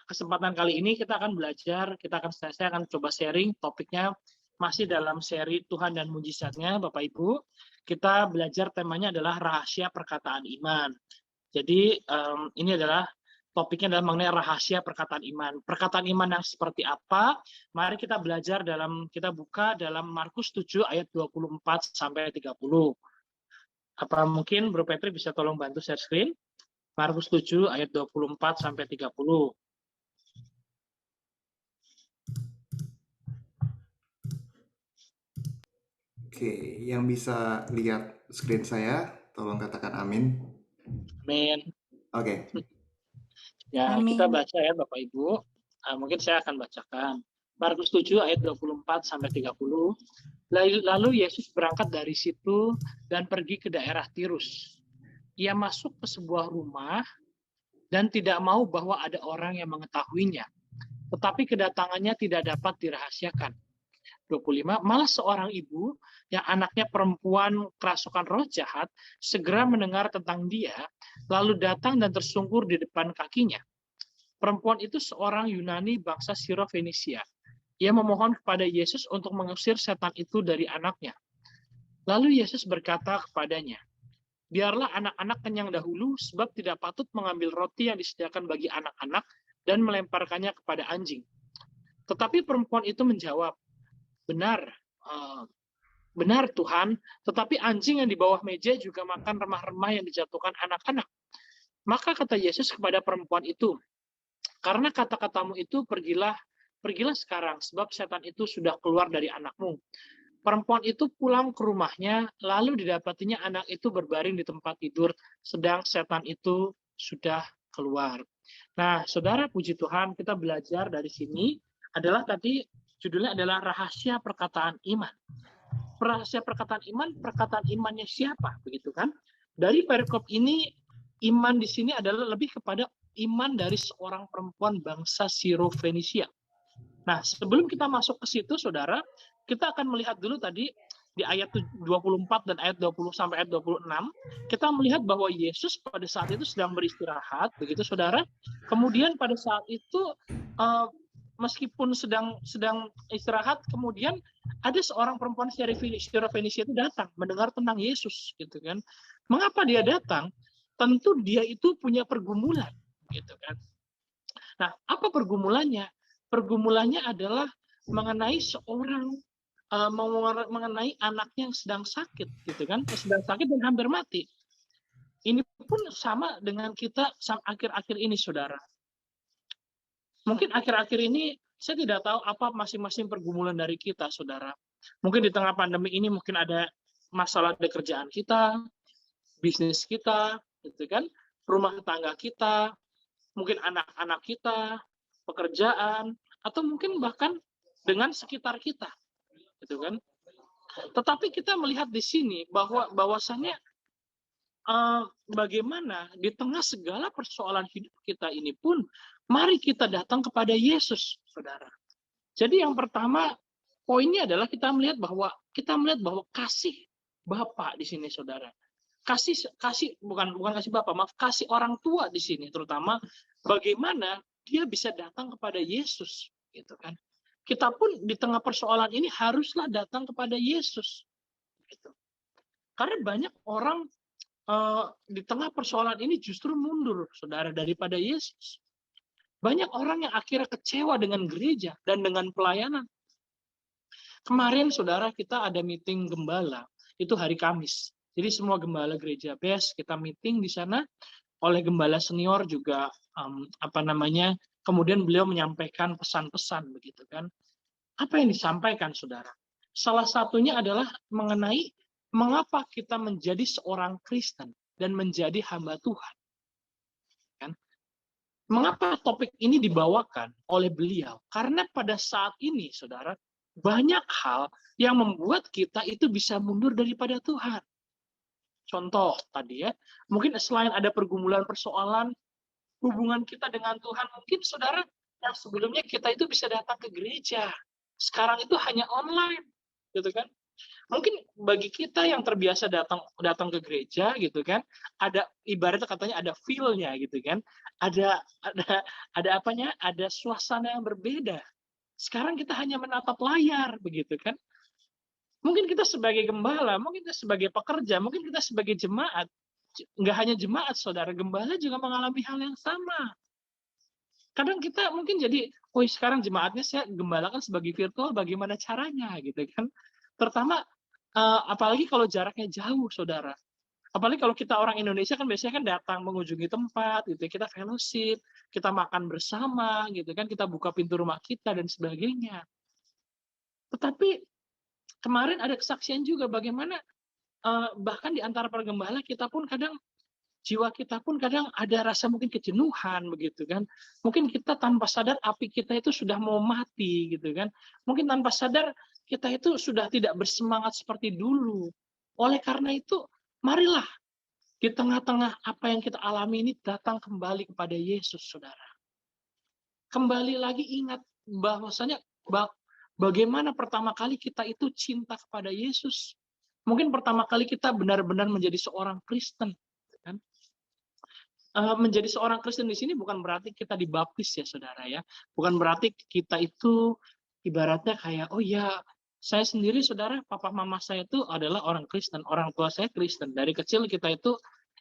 kesempatan kali ini kita akan belajar, saya akan coba sharing topiknya masih dalam seri Tuhan dan Mujizatnya, Bapak Ibu. Kita belajar temanya adalah rahasia perkataan iman. Jadi ini adalah topiknya adalah mengenai rahasia perkataan iman. Perkataan iman yang seperti apa? Mari kita belajar kita buka dalam Markus 7 ayat 24 sampai 30. Apa mungkin Bro Petri bisa tolong bantu share screen? Markus 7 ayat 24 sampai 30. Oke, yang bisa lihat screen saya, tolong katakan amin. Amin. Oke. Ya, Amin. kita baca ya Bapak Ibu. Mungkin saya akan bacakan. Markus 7 ayat 24 sampai 30. Lalu Yesus berangkat dari situ dan pergi ke daerah Tirus. Ia masuk ke sebuah rumah dan tidak mau bahwa ada orang yang mengetahuinya. Tetapi kedatangannya tidak dapat dirahasiakan. 25, malah seorang ibu yang anaknya perempuan kerasukan roh jahat segera mendengar tentang dia, lalu datang dan tersungkur di depan kakinya. Perempuan itu seorang Yunani bangsa Siro-Fenisia. Ia memohon kepada Yesus untuk mengusir setan itu dari anaknya. Lalu Yesus berkata kepadanya, biarlah anak-anak kenyang dahulu, sebab tidak patut mengambil roti yang disediakan bagi anak-anak dan melemparkannya kepada anjing. Tetapi perempuan itu menjawab, benar Tuhan, tetapi anjing yang di bawah meja juga makan remah-remah yang dijatuhkan anak-anak. Maka kata Yesus kepada perempuan itu, karena kata-katamu itu pergilah sekarang, sebab setan itu sudah keluar dari anakmu. Perempuan itu pulang ke rumahnya, lalu didapatinya anak itu berbaring di tempat tidur, sedang setan itu sudah keluar. Nah, saudara, puji Tuhan, kita belajar dari sini adalah tadi judulnya adalah rahasia perkataan iman. Rahasia perkataan imannya siapa, begitu kan? Dari perikop ini, iman di sini adalah lebih kepada iman dari seorang perempuan bangsa Siro-Fenisia. Nah, sebelum kita masuk ke situ, saudara, kita akan melihat dulu tadi di ayat 24 dan ayat 20 sampai ayat 26, kita melihat bahwa Yesus pada saat itu sedang beristirahat, begitu saudara. Kemudian pada saat itu meskipun sedang istirahat, kemudian ada seorang perempuan Siro-Fenisia itu datang mendengar tentang Yesus, gitu kan. Mengapa dia datang? Tentu dia itu punya pergumulan, gitu kan. Nah, apa pergumulannya? Pergumulannya adalah mengenai mengenai anaknya yang sedang sakit, gitu kan, sedang sakit dan hampir mati. Ini pun sama dengan kita akhir-akhir ini, saudara. Mungkin akhir-akhir ini saya tidak tahu apa masing-masing pergumulan dari kita, saudara. Mungkin di tengah pandemi ini mungkin ada masalah di kerjaan kita, bisnis kita, gitu kan, rumah tangga kita, mungkin anak-anak kita, pekerjaan, atau mungkin bahkan dengan sekitar kita, gitu kan. Tetapi kita melihat di sini bahwasannya bagaimana di tengah segala persoalan hidup kita ini pun, mari kita datang kepada Yesus, saudara. Jadi yang pertama, poinnya adalah kita melihat bahwa kasih Bapa di sini, saudara. Bukan kasih Bapa, maaf, kasih orang tua di sini, terutama bagaimana dia bisa datang kepada Yesus, gitu kan. Kita pun di tengah persoalan ini haruslah datang kepada Yesus, gitu. Karena banyak orang di tengah persoalan ini justru mundur, saudara, daripada Yesus. Banyak orang yang akhirnya kecewa dengan gereja dan dengan pelayanan. Kemarin, saudara, kita ada meeting gembala, itu hari Kamis. Jadi semua gembala gereja BES kita meeting di sana, oleh gembala senior juga kemudian beliau menyampaikan pesan-pesan, begitu kan. Apa yang disampaikan, saudara? Salah satunya adalah mengenai mengapa kita menjadi seorang Kristen dan menjadi hamba Tuhan. Kan? Mengapa topik ini dibawakan oleh beliau? Karena pada saat ini, saudara, banyak hal yang membuat kita itu bisa mundur daripada Tuhan. Contoh tadi ya, mungkin selain ada pergumulan persoalan, hubungan kita dengan Tuhan, mungkin saudara, yang sebelumnya kita itu bisa datang ke gereja. Sekarang itu hanya online, gitu kan. Mungkin bagi kita yang terbiasa datang ke gereja, gitu kan, ada ibaratnya katanya ada feel-nya, gitu kan, ada apanya? Ada suasana yang berbeda. Sekarang kita hanya menatap layar begitu kan. Mungkin kita sebagai gembala, mungkin kita sebagai pekerja, mungkin kita sebagai jemaat, nggak hanya jemaat, saudara, gembala juga mengalami hal yang sama. Kadang kita mungkin jadi, oh sekarang jemaatnya saya gembalakan sebagai virtual, bagaimana caranya gitu kan. Terutama apalagi kalau jaraknya jauh, saudara. Apalagi kalau kita orang Indonesia kan biasanya kan datang mengunjungi tempat gitu, kita fellowship, kita makan bersama gitu kan, kita buka pintu rumah kita dan sebagainya. Tetapi kemarin ada kesaksian juga bagaimana bahkan di antara para gembala kita pun kadang jiwa kita pun kadang ada rasa mungkin kejenuhan begitu kan. Mungkin kita tanpa sadar api kita itu sudah mau mati gitu kan. Mungkin tanpa sadar kita itu sudah tidak bersemangat seperti dulu. Oleh karena itu, marilah di tengah-tengah apa yang kita alami ini datang kembali kepada Yesus, saudara. Kembali lagi ingat bahwasanya bagaimana pertama kali kita itu cinta kepada Yesus. Mungkin pertama kali kita benar-benar menjadi seorang Kristen. Kan? Menjadi seorang Kristen di sini bukan berarti kita dibaptis ya, saudara ya. Bukan berarti kita itu ibaratnya kayak, oh ya, saya sendiri, saudara, papa mama saya itu adalah orang Kristen, orang tua saya Kristen. Dari kecil kita itu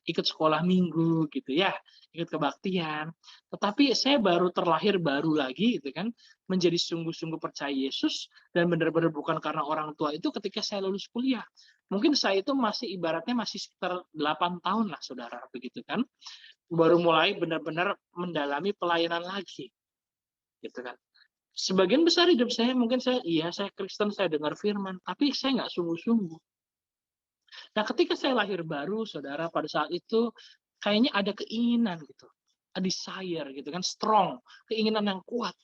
ikut sekolah minggu gitu ya, ikut kebaktian. Tetapi saya baru terlahir baru lagi gitu kan, menjadi sungguh-sungguh percaya Yesus dan benar-benar bukan karena orang tua itu ketika saya lulus kuliah. Mungkin saya itu masih ibaratnya masih sekitar 8 tahun lah, saudara, begitu kan. Baru mulai benar-benar mendalami pelayanan lagi, gitu kan. Sebagian besar hidup saya mungkin saya Kristen, saya dengar firman, tapi saya nggak sungguh-sungguh. Nah, ketika saya lahir baru, saudara, pada saat itu kayaknya ada keinginan gitu, a desire gitu kan, strong, keinginan yang kuat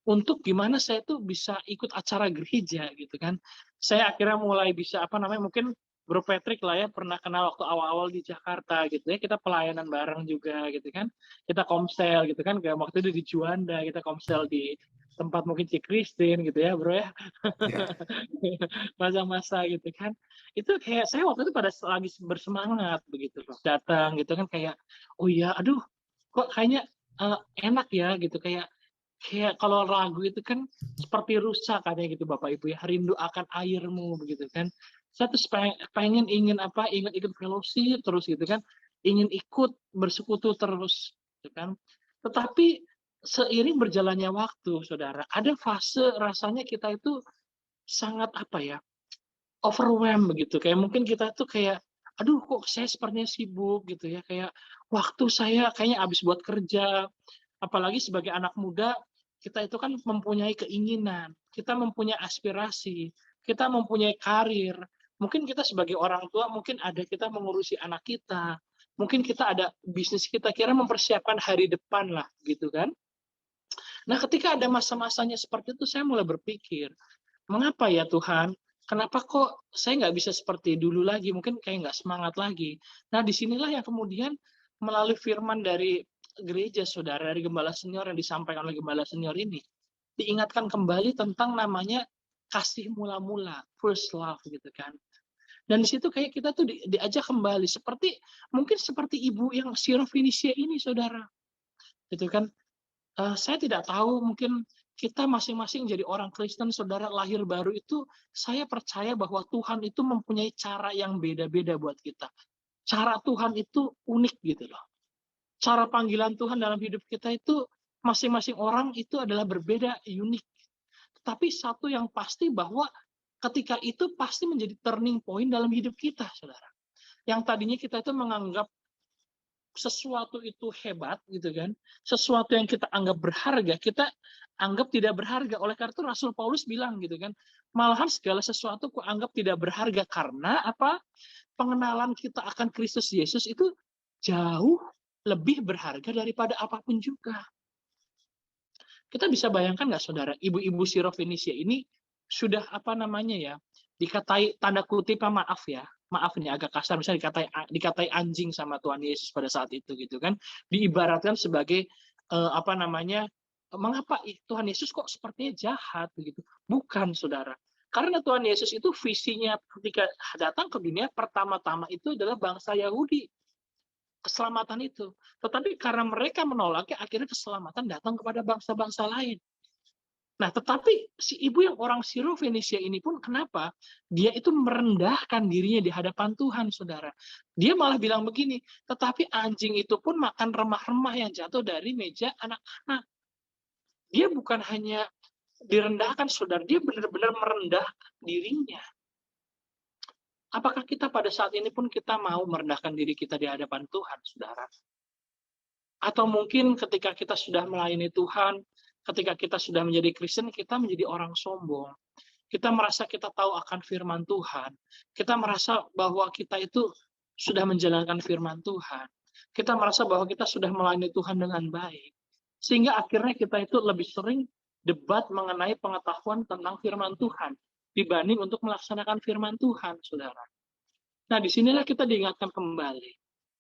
untuk gimana saya tuh bisa ikut acara gereja gitu kan. Saya akhirnya mulai bisa mungkin Bro Patrick lah ya pernah kenal waktu awal-awal di Jakarta gitu ya, kita pelayanan bareng juga gitu kan. Kita komsel gitu kan, kayak waktu itu di Juanda, kita komsel di tempat mungkin si Christine gitu ya, Bro ya. Ya. Masa-masa gitu kan. Itu kayak saya waktu itu pada lagi bersemangat begitu loh. Datang gitu kan kayak, oh ya, aduh kok kayaknya enak ya gitu, kayak kalau lagu itu kan seperti rusa katanya gitu Bapak Ibu ya, rindu akan airmu begitu kan. Saya tuh pengen ingin ikut fellowship terus gitu kan, ingin ikut bersekutu terus gitu kan. Tetapi seiring berjalannya waktu, saudara, ada fase rasanya kita itu sangat overwhelmed begitu. Kayak mungkin kita tuh kayak, aduh kok saya sepertinya sibuk gitu ya, kayak waktu saya kayaknya habis buat kerja. Apalagi sebagai anak muda, kita itu kan mempunyai keinginan, kita mempunyai aspirasi, kita mempunyai karir. Mungkin kita sebagai orang tua, mungkin ada kita mengurusi anak kita, mungkin kita ada bisnis kita kira mempersiapkan hari depan lah, gitu kan. Nah, ketika ada masa-masanya seperti itu, saya mulai berpikir, mengapa ya Tuhan, kenapa kok saya nggak bisa seperti dulu lagi, mungkin kayak nggak semangat lagi. Nah, disinilah yang kemudian melalui firman dari gereja, saudara, dari gembala senior yang disampaikan oleh gembala senior ini, diingatkan kembali tentang namanya kasih mula-mula, first love gitu kan. Dan di situ kayak kita tuh diajak kembali, mungkin seperti ibu yang Syrofinisia ini, saudara. Gitu kan. Saya tidak tahu, mungkin kita masing-masing jadi orang Kristen, saudara, lahir baru itu, saya percaya bahwa Tuhan itu mempunyai cara yang beda-beda buat kita. Cara Tuhan itu unik gitu loh. Cara panggilan Tuhan dalam hidup kita itu, masing-masing orang itu adalah berbeda, unik. Tapi satu yang pasti bahwa ketika itu pasti menjadi turning point dalam hidup kita, saudara. Yang tadinya kita itu menganggap sesuatu itu hebat gitu kan, sesuatu yang kita anggap berharga, kita anggap tidak berharga. Oleh karena itu Rasul Paulus bilang gitu kan, malahan segala sesuatu ku anggap tidak berharga karena pengenalan kita akan Kristus Yesus itu jauh lebih berharga daripada apapun juga. Kita bisa bayangkan nggak, saudara, ibu-ibu Syrofinisia ini sudah dikatai tanda kutip maaf ini agak kasar, misalnya dikatai anjing sama Tuhan Yesus pada saat itu gitu kan, diibaratkan sebagai mengapa Tuhan Yesus kok sepertinya jahat begitu? Bukan, saudara, karena Tuhan Yesus itu visinya ketika datang ke dunia pertama-tama itu adalah bangsa Yahudi. keselamatan itu. Tetapi karena mereka menolaknya, akhirnya keselamatan datang kepada bangsa-bangsa lain. Nah, tetapi si ibu yang orang Siro-Fenisia ini pun kenapa? Dia itu merendahkan dirinya di hadapan Tuhan, saudara. Dia malah bilang begini, tetapi anjing itu pun makan remah-remah yang jatuh dari meja anak-anak. Dia bukan hanya direndahkan, saudara. Dia benar-benar merendahkan dirinya. Apakah kita pada saat ini pun kita mau merendahkan diri kita di hadapan Tuhan, saudara? Atau mungkin ketika kita sudah melayani Tuhan, ketika kita sudah menjadi Kristen, kita menjadi orang sombong. Kita merasa kita tahu akan firman Tuhan. Kita merasa bahwa kita itu sudah menjalankan firman Tuhan. Kita merasa bahwa kita sudah melayani Tuhan dengan baik. Sehingga akhirnya kita itu lebih sering debat mengenai pengetahuan tentang firman Tuhan dibanding untuk melaksanakan firman Tuhan, saudara. Nah, disinilah kita diingatkan kembali.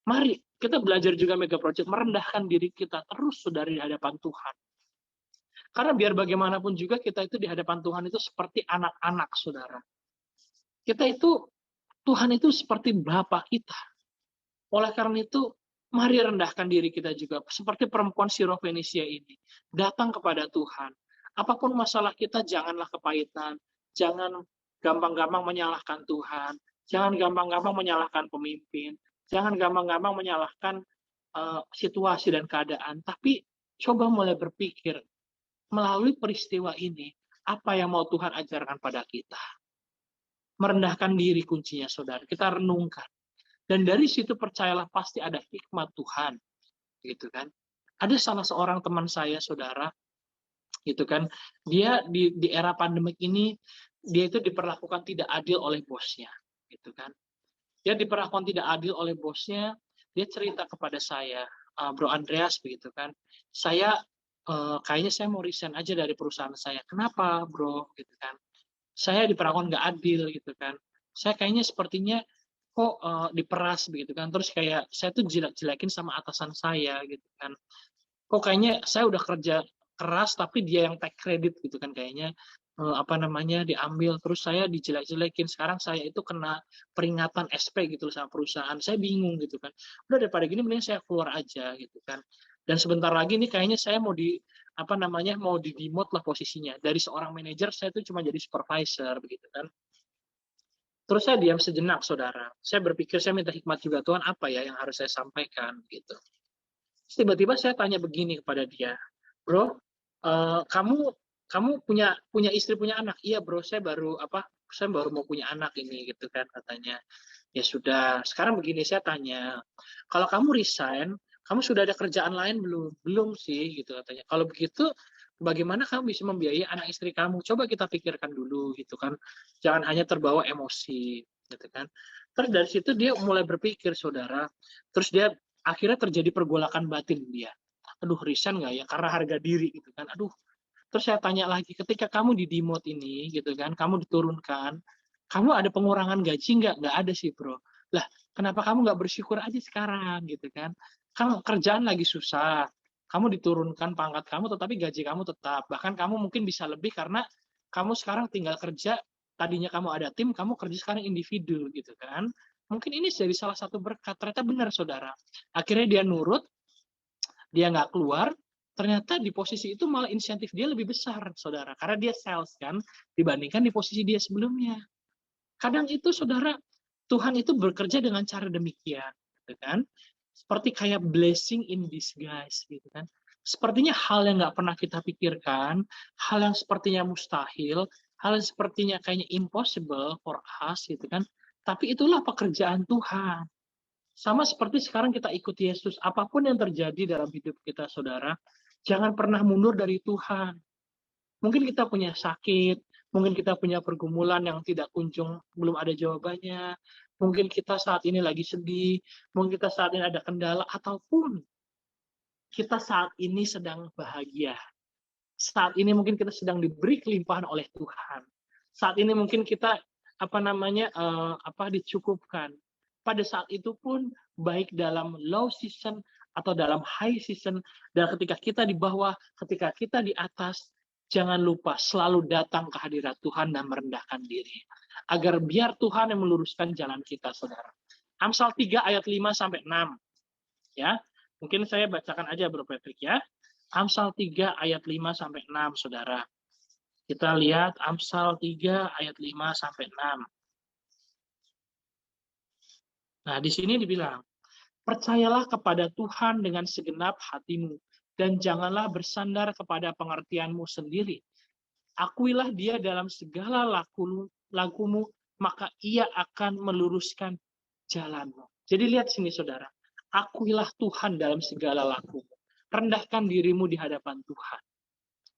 Mari kita belajar juga Mega Project merendahkan diri kita terus, saudara, di hadapan Tuhan. Karena biar bagaimanapun juga kita itu di hadapan Tuhan itu seperti anak-anak, saudara. Kita itu, Tuhan itu seperti Bapa kita. Oleh karena itu, mari rendahkan diri kita juga. Seperti perempuan Siro-Fenisia ini. Datang kepada Tuhan. Apapun masalah kita, janganlah kepahitan. Jangan gampang-gampang menyalahkan Tuhan. Jangan gampang-gampang menyalahkan pemimpin. Jangan gampang-gampang menyalahkan situasi dan keadaan. Tapi coba mulai berpikir, melalui peristiwa ini, apa yang mau Tuhan ajarkan pada kita. Merendahkan diri kuncinya, saudara. Kita renungkan. Dan dari situ percayalah pasti ada hikmat Tuhan. Gitu kan. Ada salah seorang teman saya, saudara, gitu kan. Dia di era pandemik ini, dia itu diperlakukan tidak adil oleh bosnya. Gitu kan. Dia diperlakukan tidak adil oleh bosnya. Dia cerita kepada saya, Bro Andreas, begitu kan. Kayaknya saya mau resign aja dari perusahaan saya. Kenapa, bro? Gitu kan. Saya diperlakukan nggak adil, gitu kan. Saya kayaknya sepertinya kok diperas, begitu kan. Terus kayak saya tuh jelek-jelekin sama atasan saya, gitu kan. Kok kayaknya saya udah kerja keras, tapi dia yang take credit, gitu kan. Kayaknya diambil. Terus saya dijelek-jelekin. Sekarang saya itu kena peringatan SP gitu sama perusahaan. Saya bingung, gitu kan. Udah daripada gini, mending saya keluar aja, gitu kan. Dan sebentar lagi nih kayaknya saya mau di-demote lah posisinya. Dari seorang manajer saya itu cuma jadi supervisor, begitu kan. Terus saya diam sejenak, saudara. Saya berpikir, saya minta hikmat juga, Tuhan, apa ya yang harus saya sampaikan, gitu. Terus tiba-tiba saya tanya begini kepada dia, bro, kamu punya istri, punya anak? Iya, bro, saya baru mau punya anak ini, gitu kan, katanya. Ya sudah, sekarang begini, saya tanya, kalau kamu resign, kamu sudah ada kerjaan lain belum? Belum sih, gitu katanya. Kalau begitu, bagaimana kamu bisa membiayai anak istri kamu? Coba kita pikirkan dulu, gitu kan. Jangan hanya terbawa emosi, gitu kan. Terus dari situ dia mulai berpikir, saudara. Terus dia akhirnya terjadi pergolakan batin dia. Aduh, resign nggak ya? Karena harga diri, gitu kan. Aduh. Terus saya tanya lagi, ketika kamu di demote ini, gitu kan, kamu diturunkan, kamu ada pengurangan gaji nggak? Nggak ada sih, bro. Lah, kenapa kamu nggak bersyukur aja sekarang, gitu kan? Kan kerjaan lagi susah. Kamu diturunkan pangkat kamu, tetapi gaji kamu tetap. Bahkan kamu mungkin bisa lebih karena kamu sekarang tinggal kerja, tadinya kamu ada tim, kamu kerja sekarang individu, gitu kan? Mungkin ini jadi salah satu berkat. Ternyata benar, saudara. Akhirnya dia nurut, dia nggak keluar, ternyata di posisi itu malah insentif dia lebih besar, saudara. Karena dia sales kan, dibandingkan di posisi dia sebelumnya. Kadang itu, saudara, Tuhan itu bekerja dengan cara demikian, gitu kan? Seperti kayak blessing in disguise, gitu kan? Sepertinya hal yang nggak pernah kita pikirkan, hal yang sepertinya mustahil, hal yang sepertinya kayaknya impossible for us, gitu kan? Tapi itulah pekerjaan Tuhan. Sama seperti sekarang kita ikut Yesus, apapun yang terjadi dalam hidup kita, saudara, jangan pernah mundur dari Tuhan. Mungkin kita punya sakit, mungkin kita punya pergumulan yang tidak kunjung, belum ada jawabannya, mungkin kita saat ini lagi sedih, mungkin kita saat ini ada kendala, ataupun kita saat ini sedang bahagia. Saat ini mungkin kita sedang diberi kelimpahan oleh Tuhan. Saat ini mungkin kita dicukupkan. Pada saat itu pun, baik dalam low season atau dalam high season, dan ketika kita di bawah, ketika kita di atas, jangan lupa selalu datang ke hadirat Tuhan dan merendahkan diri. Agar biar Tuhan yang meluruskan jalan kita, saudara. Amsal 3 ayat 5-6. Ya, mungkin saya bacakan aja Bro Patrick ya. Amsal 3 ayat 5 sampai 6, Saudara. Kita lihat Amsal 3 ayat 5 sampai 6. Nah, di sini dibilang, percayalah kepada Tuhan dengan segenap hatimu, dan janganlah bersandar kepada pengertianmu sendiri. Akuilah dia dalam segala lakumu, maka ia akan meluruskan jalanmu. Jadi lihat sini saudara, akuilah Tuhan dalam segala lakumu. Rendahkan dirimu di hadapan Tuhan.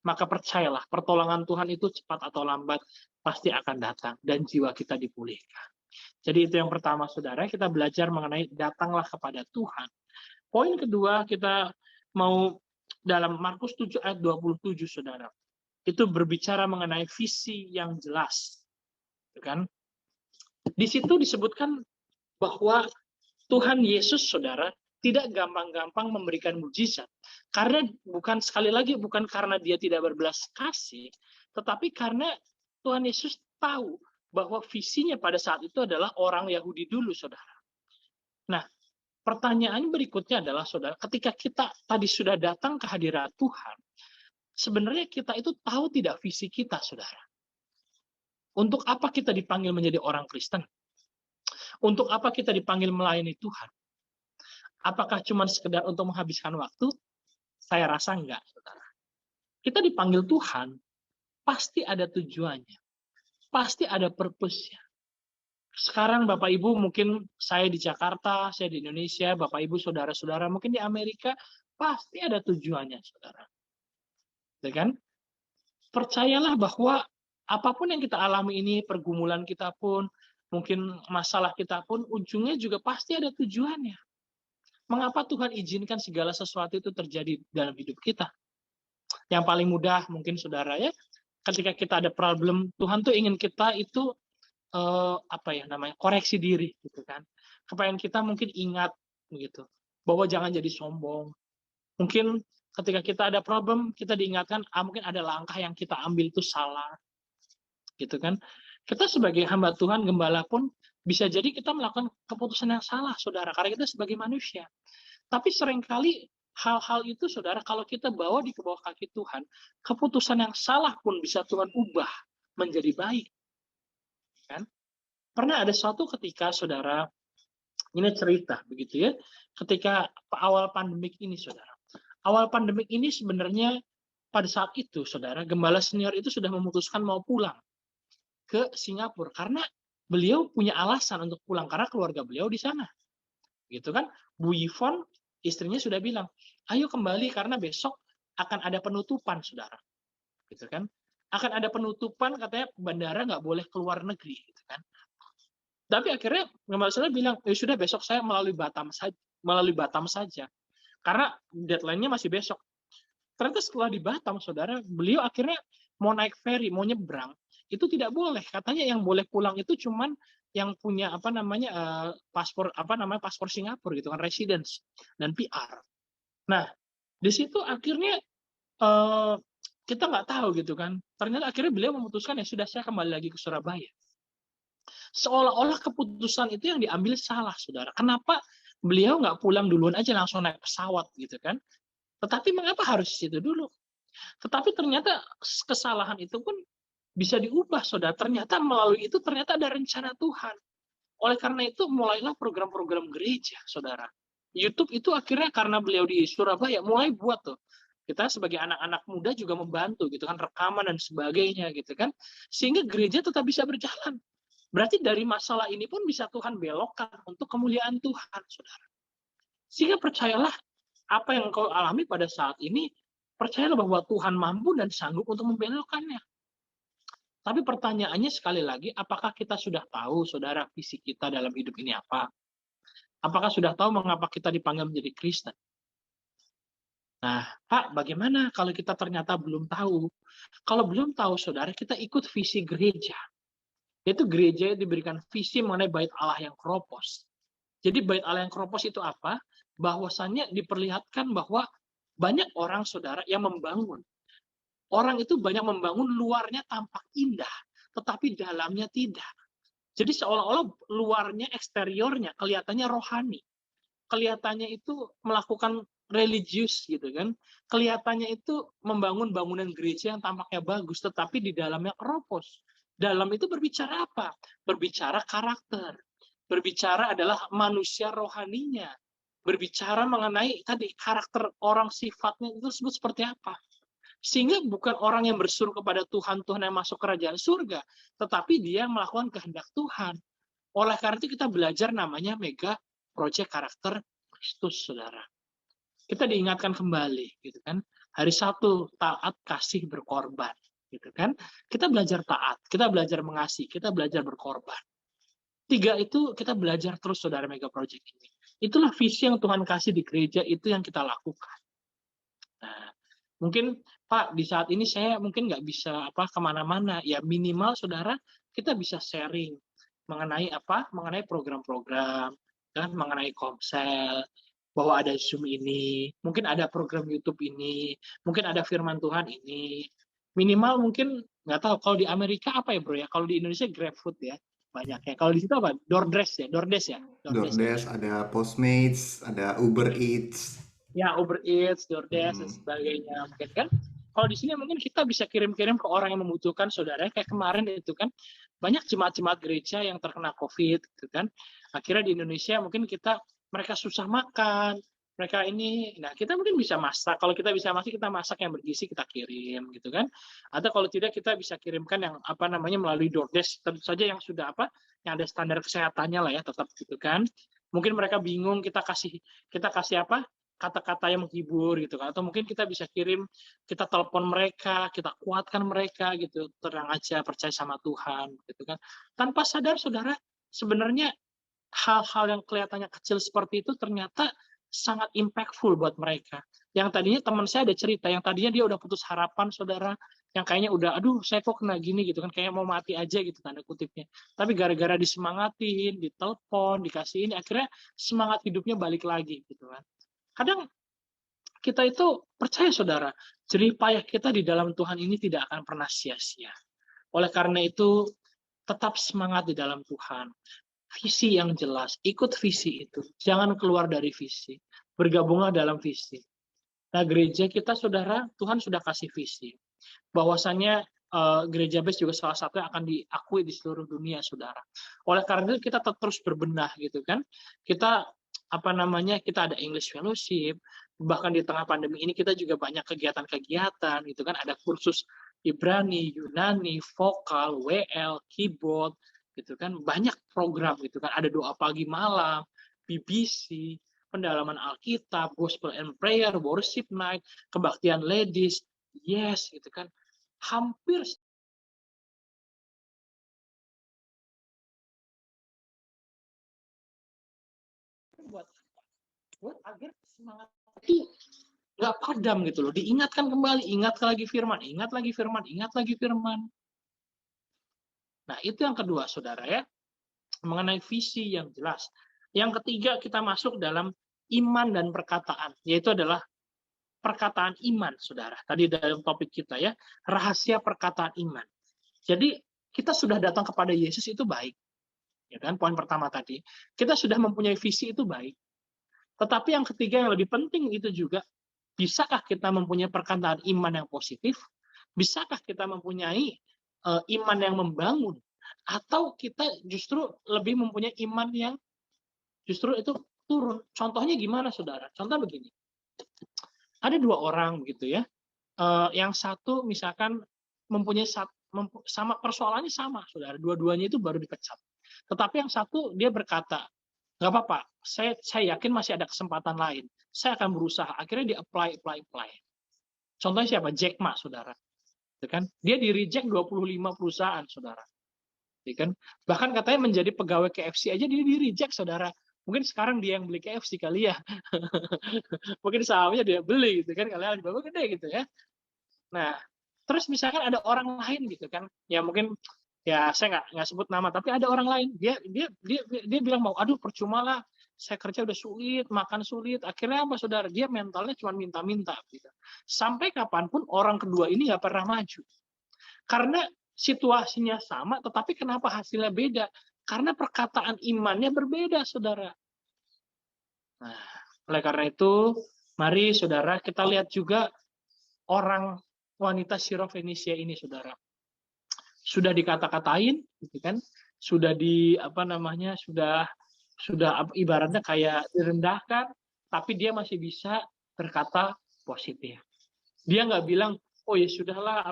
Maka percayalah, pertolongan Tuhan itu cepat atau lambat pasti akan datang dan jiwa kita dipulihkan. Jadi itu yang pertama saudara, kita belajar mengenai datanglah kepada Tuhan. Poin kedua kita mau dalam Markus 7 ayat 27 saudara. Itu berbicara mengenai visi yang jelas. Kan? Di situ disebutkan bahwa Tuhan Yesus saudara tidak gampang-gampang memberikan mujizat. Karena sekali lagi bukan karena dia tidak berbelas kasih, tetapi karena Tuhan Yesus tahu bahwa visinya pada saat itu adalah orang Yahudi dulu, saudara. Nah, pertanyaan berikutnya adalah, saudara, ketika kita tadi sudah datang ke hadirat Tuhan, sebenarnya kita itu tahu tidak visi kita, saudara? Untuk apa kita dipanggil menjadi orang Kristen? Untuk apa kita dipanggil melayani Tuhan? Apakah cuma sekedar untuk menghabiskan waktu? Saya rasa enggak, saudara. Kita dipanggil Tuhan, pasti ada tujuannya. Pasti ada purpose-nya. Sekarang Bapak Ibu, mungkin saya di Jakarta, saya di Indonesia, Bapak Ibu, saudara-saudara, mungkin di Amerika, pasti ada tujuannya, saudara. Ya kan? Percayalah bahwa apapun yang kita alami ini, pergumulan kita pun, mungkin masalah kita pun, ujungnya juga pasti ada tujuannya. Mengapa Tuhan izinkan segala sesuatu itu terjadi dalam hidup kita? Yang paling mudah mungkin saudara ya, ketika kita ada problem, Tuhan tuh ingin kita itu koreksi diri gitu kan. Kepengen kita mungkin ingat begitu, bahwa jangan jadi sombong. Mungkin ketika kita ada problem, kita diingatkan mungkin ada langkah yang kita ambil itu salah. Gitu kan. Kita sebagai hamba Tuhan, gembala pun bisa jadi kita melakukan keputusan yang salah, saudara, karena kita sebagai manusia. Tapi seringkali hal-hal itu, saudara, kalau kita bawa di bawah kaki Tuhan, keputusan yang salah pun bisa Tuhan ubah menjadi baik. Kan? Pernah ada suatu ketika, saudara, ini cerita, begitu ya, ketika awal pandemik ini, saudara. Awal pandemik ini sebenarnya pada saat itu, saudara, gembala senior itu sudah memutuskan mau pulang ke Singapura karena beliau punya alasan untuk pulang karena keluarga beliau di sana. Gitu kan? Bu Yvonne, istrinya sudah bilang, "Ayo kembali karena besok akan ada penutupan, saudara." Gitu kan? Akan ada penutupan, katanya bandara nggak boleh keluar negeri, gitu kan? Tapi akhirnya gembala senior bilang, sudah besok saya melalui Batam saja. Karena deadline-nya masih besok. Ternyata setelah di Batam, saudara, beliau akhirnya mau naik ferry, mau nyebrang, itu tidak boleh. Katanya yang boleh pulang itu cuman yang punya paspor Singapura gitu kan, residence dan PR. Nah, di situ akhirnya kita nggak tahu gitu kan. Ternyata akhirnya beliau memutuskan ya sudah saya kembali lagi ke Surabaya. Seolah-olah keputusan itu yang diambil salah, saudara. Kenapa beliau nggak pulang duluan aja langsung naik pesawat gitu kan? Tetapi mengapa harus situ dulu? Tetapi ternyata kesalahan itu pun bisa diubah, saudara. Ternyata melalui itu ternyata ada rencana Tuhan. Oleh karena itu mulailah program-program gereja, saudara. YouTube itu akhirnya karena beliau di Surabaya mulai buat tuh. Kita sebagai anak-anak muda juga membantu gitu kan, rekaman dan sebagainya gitu kan. Sehingga gereja tetap bisa berjalan. Berarti dari masalah ini pun bisa Tuhan belokkan untuk kemuliaan Tuhan, saudara. Sehingga percayalah apa yang kau alami pada saat ini, percayalah bahwa Tuhan mampu dan sanggup untuk membelokkannya. Tapi pertanyaannya sekali lagi, apakah kita sudah tahu, saudara, visi kita dalam hidup ini apa? Apakah sudah tahu mengapa kita dipanggil menjadi Kristen? Nah, Pak, bagaimana kalau kita ternyata belum tahu? Kalau belum tahu, saudara, kita ikut visi gereja. Yaitu gereja yang diberikan visi mengenai bait Allah yang keropos. Jadi bait Allah yang keropos itu apa? Bahwasannya diperlihatkan bahwa banyak orang, saudara, yang membangun. Orang itu banyak membangun, luarnya tampak indah, tetapi dalamnya tidak. Jadi seolah-olah luarnya, eksteriornya kelihatannya rohani. kelihatannya itu melakukan religius gitu kan, kelihatannya itu membangun bangunan gereja yang tampaknya bagus, tetapi di dalamnya keropos. Dalam itu berbicara apa? Berbicara karakter. Berbicara adalah manusia rohaninya. Berbicara mengenai tadi karakter orang, sifatnya itu disebut seperti apa. Sehingga bukan orang yang berseru kepada Tuhan, Tuhan yang masuk kerajaan surga, tetapi dia melakukan kehendak Tuhan. Oleh karena itu kita belajar namanya mega project karakter Kristus, saudara. Kita diingatkan kembali, gitu kan? Hari Sabtu taat, kasih, berkorban, gitu kan? Kita belajar taat, kita belajar mengasihi, kita belajar berkorban. 3 itu kita belajar terus, saudara, mega project ini. Itulah visi yang Tuhan kasih di gereja, itu yang kita lakukan. Nah, mungkin Pak, di saat ini saya mungkin nggak bisa kemana-mana, ya minimal saudara kita bisa sharing mengenai mengenai program-program, dan mengenai Komsel, bahwa ada Zoom ini, mungkin ada program YouTube ini, mungkin ada firman Tuhan ini. Minimal mungkin nggak tahu kalau di Amerika apa ya bro ya, kalau di Indonesia GrabFood ya banyak ya. Kalau di situ apa? DoorDash ya, DoorDash ya. DoorDash, ada Postmates, ada Uber Eats. Ya, Uber Eats, DoorDash dan Hmm. sebagainya mungkin kan. Kalau di sini mungkin kita bisa kirim-kirim ke orang yang membutuhkan, saudara. Kayak kemarin itu kan banyak jemaat-jemaat gereja yang terkena COVID gitu kan. Akhirnya di Indonesia mungkin mereka susah makan, mereka ini, nah kita mungkin bisa masak. Kalau kita bisa masak, kita masak yang bergizi, kita kirim gitu kan. Atau kalau tidak kita bisa kirimkan yang melalui DoorDash, tentu saja yang sudah yang ada standar kesehatannya lah ya, tetap gitu kan. Mungkin mereka bingung, kita kasih kata-kata yang menghibur gitu kan, atau mungkin kita bisa kita telepon mereka, kita kuatkan mereka gitu, tenang aja, percaya sama Tuhan gitu kan. Tanpa sadar saudara, sebenarnya hal-hal yang kelihatannya kecil seperti itu ternyata sangat impactful buat mereka. Yang tadinya teman saya ada cerita, yang tadinya dia udah putus harapan saudara, yang kayaknya udah, aduh saya kok kena gini gitu kan, kayak mau mati aja gitu tanda kutipnya. Tapi gara-gara disemangatin, ditelepon, dikasih ini, akhirnya semangat hidupnya balik lagi gitu kan. Kadang kita itu percaya saudara, jerih payah kita di dalam Tuhan ini tidak akan pernah sia-sia. Oleh karena itu, tetap semangat di dalam Tuhan. Visi yang jelas, ikut visi itu. Jangan keluar dari visi. Bergabunglah dalam visi. Nah, gereja kita saudara, Tuhan sudah kasih visi. Bahwasanya gereja base juga salah satu yang akan diakui di seluruh dunia, saudara. Oleh karena itu kita terus berbenah gitu kan. Kita kita ada English Fellowship, bahkan di tengah pandemi ini kita juga banyak kegiatan-kegiatan gitu kan, ada kursus Ibrani, Yunani, vokal, WL, keyboard gitu kan, banyak program gitu kan, ada doa pagi malam, BBC, pendalaman Alkitab, gospel and prayer, worship night, kebaktian ladies, yes gitu kan, hampir buat agar semangat itu nggak padam gitu loh, diingatkan kembali, ingat lagi firman, ingat lagi firman, ingat lagi firman. Nah itu yang kedua saudara ya, mengenai visi yang jelas. Yang ketiga kita masuk dalam iman dan perkataan, yaitu adalah perkataan iman saudara. Tadi dalam topik kita ya, rahasia perkataan iman. Jadi kita sudah datang kepada Yesus itu baik, ya kan? Poin pertama tadi, kita sudah mempunyai visi itu baik. Tetapi yang ketiga yang lebih penting itu juga, bisakah kita mempunyai perkataan iman yang positif? Bisakah kita mempunyai iman yang membangun? Atau kita justru lebih mempunyai iman yang justru itu turun? Contohnya gimana, saudara? Contoh begini. Ada 2 orang gitu ya. Yang satu misalkan mempunyai sama persoalannya sama, saudara. Dua-duanya itu baru dipecat. Tetapi yang satu dia berkata, nggak apa-apa, saya yakin masih ada kesempatan lain. Saya akan berusaha. Akhirnya dia apply. Contohnya siapa? Jack Ma, saudara. Itu kan? Dia di-reject 25 perusahaan, saudara. Ya kan? Bahkan katanya menjadi pegawai KFC aja dia di-reject, saudara. Mungkin sekarang dia yang beli KFC kali ya. Mungkin sahamnya dia beli gitu kan, kalian bagus gede gitu ya. Nah, terus misalkan ada orang lain gitu kan, ya mungkin ya saya nggak sebut nama, tapi ada orang lain dia bilang mau, aduh percuma lah, saya kerja udah sulit, makan sulit, akhirnya apa saudara, dia mentalnya cuma minta-minta gitu. Sampai kapanpun orang kedua ini nggak pernah maju, karena situasinya sama, tetapi kenapa hasilnya beda? Karena perkataan imannya berbeda, saudara. Nah, oleh karena itu, mari saudara kita lihat juga orang wanita Sirofenisia ini, saudara. Sudah dikata-katain, gitu kan? Sudah sudah ibaratnya kayak direndahkan, tapi dia masih bisa berkata positif. Dia nggak bilang, oh ya sudahlah,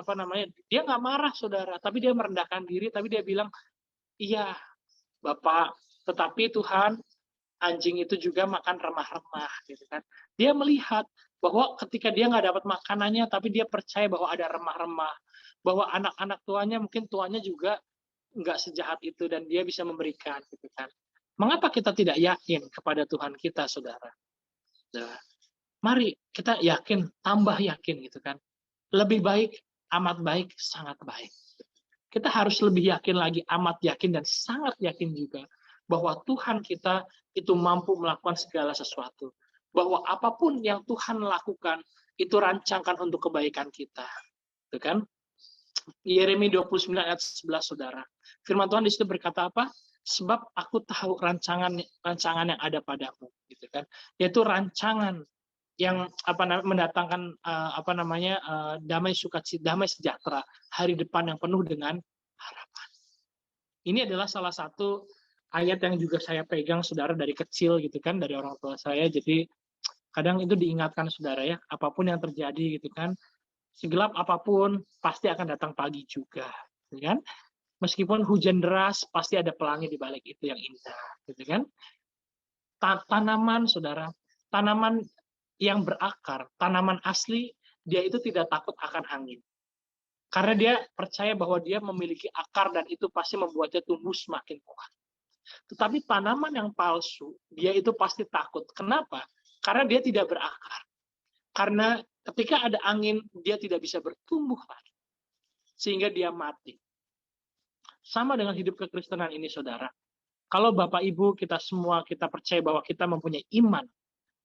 dia nggak marah, saudara, tapi dia merendahkan diri, tapi dia bilang, iya, Bapak, tetapi Tuhan, anjing itu juga makan remah-remah, gitu kan. Dia melihat bahwa ketika dia nggak dapat makanannya, tapi dia percaya bahwa ada remah-remah, bahwa anak-anak tuanya mungkin tuanya juga nggak sejahat itu dan dia bisa memberikan, gitu kan. Mengapa kita tidak yakin kepada Tuhan kita, saudara? Nah, mari kita yakin, tambah yakin, gitu kan. Lebih baik, amat baik, sangat baik. Kita harus lebih yakin lagi, amat yakin dan sangat yakin juga bahwa Tuhan kita itu mampu melakukan segala sesuatu. Bahwa apapun yang Tuhan lakukan itu rancangan untuk kebaikan kita. Itu kan? Yeremia 29 ayat 11, saudara. Firman Tuhan di situ berkata apa? Sebab aku tahu rancangan yang ada padamu, gitu kan? Yaitu rancangan yang mendatangkan damai sukacita, damai sejahtera, hari depan yang penuh dengan harapan. Ini adalah salah satu ayat yang juga saya pegang, saudara, dari kecil, gitu kan, dari orang tua saya. Jadi kadang itu diingatkan, saudara, ya, apapun yang terjadi, gitu kan, segelap apapun pasti akan datang pagi juga, gitu kan. Meskipun hujan deras, pasti ada pelangi di balik itu yang indah, gitu kan. Tanaman, saudara, tanaman yang berakar, tanaman asli, dia itu tidak takut akan angin. Karena dia percaya bahwa dia memiliki akar dan itu pasti membuatnya tumbuh semakin kuat. Tetapi tanaman yang palsu, dia itu pasti takut. Kenapa? Karena dia tidak berakar. Karena ketika ada angin, dia tidak bisa bertumbuh lagi. Sehingga dia mati. Sama dengan hidup kekristenan ini, saudara. Kalau Bapak Ibu kita semua, kita percaya bahwa kita mempunyai iman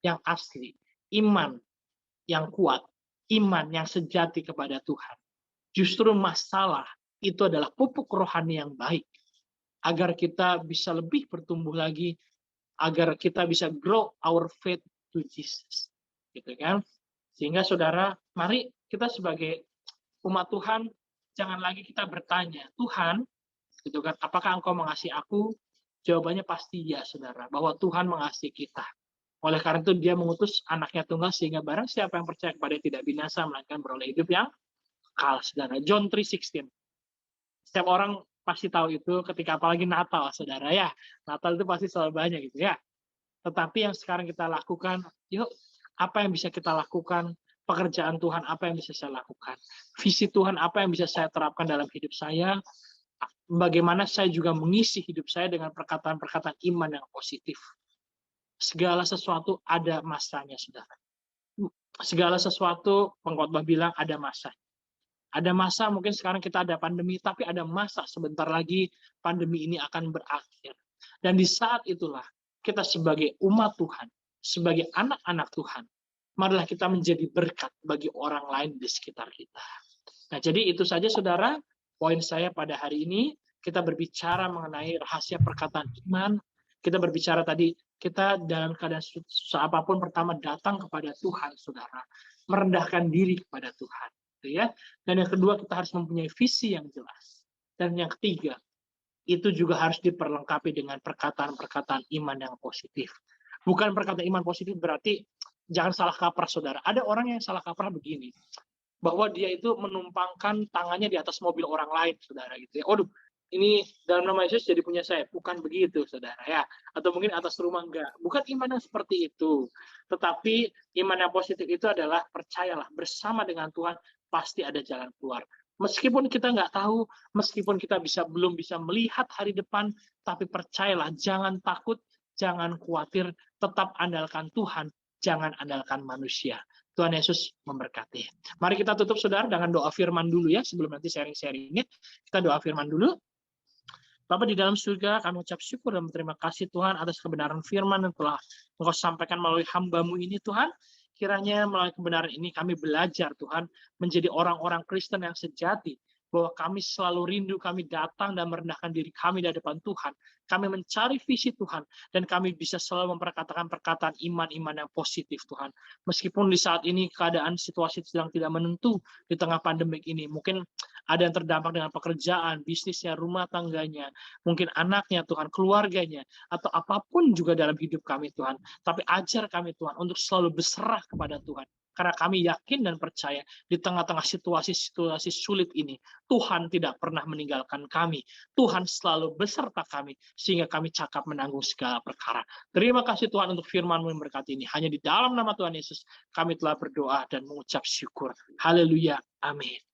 yang asli, iman yang kuat, iman yang sejati kepada Tuhan. Justru masalah itu adalah pupuk rohani yang baik, agar kita bisa lebih bertumbuh lagi, agar kita bisa grow our faith to Jesus, gitu kan? Sehingga saudara, mari kita sebagai umat Tuhan, jangan lagi kita bertanya, Tuhan, gitu kan, apakah Engkau mengasihi aku? Jawabannya pasti ya, saudara, bahwa Tuhan mengasihi kita. Oleh karena itu dia mengutus anaknya tunggal sehingga barang siapa yang percaya kepada dia tidak binasa melainkan beroleh hidup yang kekal, saudara. John 3:16. Setiap orang pasti tahu itu ketika apalagi Natal, saudara, ya. Natal itu pasti selalu banyak, gitu ya. Tetapi yang sekarang kita lakukan, yuk, apa yang bisa kita lakukan? Pekerjaan Tuhan apa yang bisa saya lakukan? Visi Tuhan apa yang bisa saya terapkan dalam hidup saya? Bagaimana saya juga mengisi hidup saya dengan perkataan-perkataan iman yang positif. Segala sesuatu ada masanya, saudara. Segala sesuatu, pengkhotbah bilang ada masanya. Ada masa, mungkin sekarang kita ada pandemi, tapi ada masa sebentar lagi pandemi ini akan berakhir. Dan di saat itulah, kita sebagai umat Tuhan, sebagai anak-anak Tuhan, marilah kita menjadi berkat bagi orang lain di sekitar kita. Nah, jadi itu saja, saudara, poin saya pada hari ini. Kita berbicara mengenai rahasia perkataan iman. Kita berbicara tadi, kita dalam keadaan susah apapun, pertama datang kepada Tuhan, saudara. Merendahkan diri kepada Tuhan. Ya. Dan yang kedua, kita harus mempunyai visi yang jelas. Dan yang ketiga, itu juga harus diperlengkapi dengan perkataan-perkataan iman yang positif. Bukan perkataan iman positif berarti jangan salah kaprah, saudara. Ada orang yang salah kaprah begini, bahwa dia itu menumpangkan tangannya di atas mobil orang lain, saudara, gitu ya. Waduh, ini dalam nama Yesus jadi punya saya. Bukan begitu, saudara, ya. Atau mungkin atas rumah, enggak. Bukan iman yang seperti itu. Tetapi iman yang positif itu adalah percayalah, bersama dengan Tuhan pasti ada jalan keluar. Meskipun kita nggak tahu, meskipun kita belum bisa melihat hari depan, tapi percayalah, jangan takut, jangan khawatir, tetap andalkan Tuhan, jangan andalkan manusia. Tuhan Yesus memberkati. Mari kita tutup, saudara, dengan doa firman dulu ya, sebelum nanti sharing-sharingnya. Kita doa firman dulu. Bapa di dalam surga, kami ucap syukur dan berterima kasih Tuhan atas kebenaran firman yang telah Engkau sampaikan melalui hamba-Mu ini, Tuhan. Kiranya melalui kebenaran ini kami belajar, Tuhan, menjadi orang-orang Kristen yang sejati, bahwa kami selalu rindu, kami datang dan merendahkan diri kami di hadapan Tuhan. Kami mencari visi Tuhan, dan kami bisa selalu memperkatakan perkataan iman-iman yang positif, Tuhan. Meskipun di saat ini keadaan situasi sedang tidak menentu di tengah pandemik ini, mungkin ada yang terdampak dengan pekerjaan, bisnisnya, rumah tangganya, mungkin anaknya, Tuhan, keluarganya, atau apapun juga dalam hidup kami, Tuhan. Tapi ajar kami, Tuhan, untuk selalu berserah kepada Tuhan. Karena kami yakin dan percaya di tengah-tengah situasi-situasi sulit ini, Tuhan tidak pernah meninggalkan kami. Tuhan selalu beserta kami, sehingga kami cakap menanggung segala perkara. Terima kasih Tuhan untuk firman-Mu yang berkati ini. Hanya di dalam nama Tuhan Yesus, kami telah berdoa dan mengucap syukur. Haleluya. Amin.